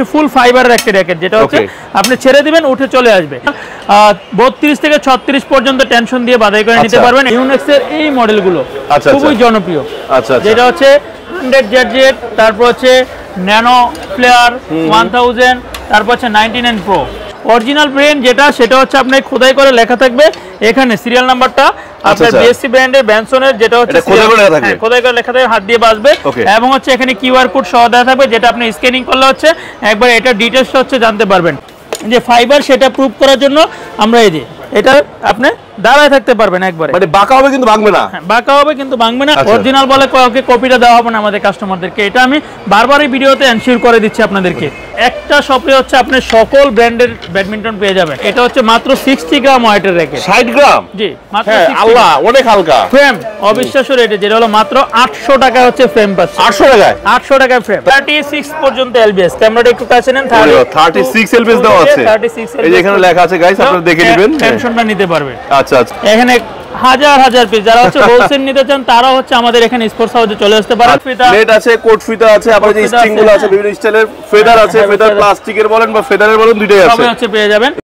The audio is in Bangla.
ফুল ফাইবারের একটা র‍্যাকেট যেটা হচ্ছে আপনি ছেড়ে দিবেন উঠে চলে আসবে 32 থেকে 36 পর্যন্ত টেনশন দিয়ে বাঁধাই করে নিতে পারবেন। ইউনিক্স এর এই মডেলগুলো খুবই জনপ্রিয়। যেটা হচ্ছে 100ZZ, তারপর হচ্ছে ন্যানো ফ্লেয়ার 1000, তারপর হচ্ছে 99 প্রো। অরিজিনাল ব্র্যান্ড যেটা সেটা হচ্ছে আপনি খোদাই করে লেখা থাকবে এখানে সিরিয়াল নাম্বারটা আপনার বিএসসি ব্র্যান্ডের ব্যানসনের যেটা হচ্ছে খোদাই করে লেখা থাকবে, হাত দিয়ে বাজবে এবং হচ্ছে এখানে কিউআর কোড সহ দেওয়া থাকবে যেটা আপনি স্ক্যানিং করলে হচ্ছে একবার এটা ডিটেইলসটা হচ্ছে জানতে পারবেন যে ফাইবার সেটা প্রুফ করার জন্য আমরা এই যে এটা আপনি দাঁড়ায় থাকতে পারবেন একবারে, মানে বাঁকা হবে কিন্তু ভাঙবে না। বাঁকা হবে কিন্তু ভাঙবে না। অরিজিনাল বলে কাউকে কপিটা দেওয়া হবে না আমাদের কাস্টমারদেরকে, এটা আমি বারবারই ভিডিওতে এনশিওর করে দিচ্ছি আপনাদেরকে। একটা শপে হচ্ছে আপনি সকল ব্র্যান্ডের ব্যাডমিন্টন পেয়ে যাবেন। এটা হচ্ছে মাত্র 60 গ্রাম ওয়েটের র‍্যাকেট। 60 গ্রাম? জি মাত্র। আল্লাহ, অনেক হালকা। ফ্রেম অবিশ্বাস্য রেটে, যেটা হলো মাত্র 800 টাকা হচ্ছে ফ্রেম পাচ্ছে। 800 টাকায়? 800 টাকায় ফ্রেম। 36 পর্যন্ত এলবিএস। ক্যামেরাটা একটু কাছে নেন। 36 এলবিএস দেওয়া আছে। এই যে এখানে লেখা আছে গাইস, আপনারা দেখে নেবেন, টেনশনটা নিতে পারবে। আচ্ছা আচ্ছা। এখানে হাজার হাজার পিস যারা হচ্ছে হোলসেল নিতে চান তারা হচ্ছে আমাদের এখানে স্পোর্টস হাউসে চলে আসতে পারেন। ফিতা নেট আছে, কোট ফিতা আছে, আপনাদের যে স্ট্রিং গুলো আছে বিভিন্ন স্টাইলের, ফেদার আছে, ফেদার প্লাস্টিকের বলেন বা ফেদারের বলেন দুইটাই আছে, সবই হচ্ছে পেয়ে যাবেন।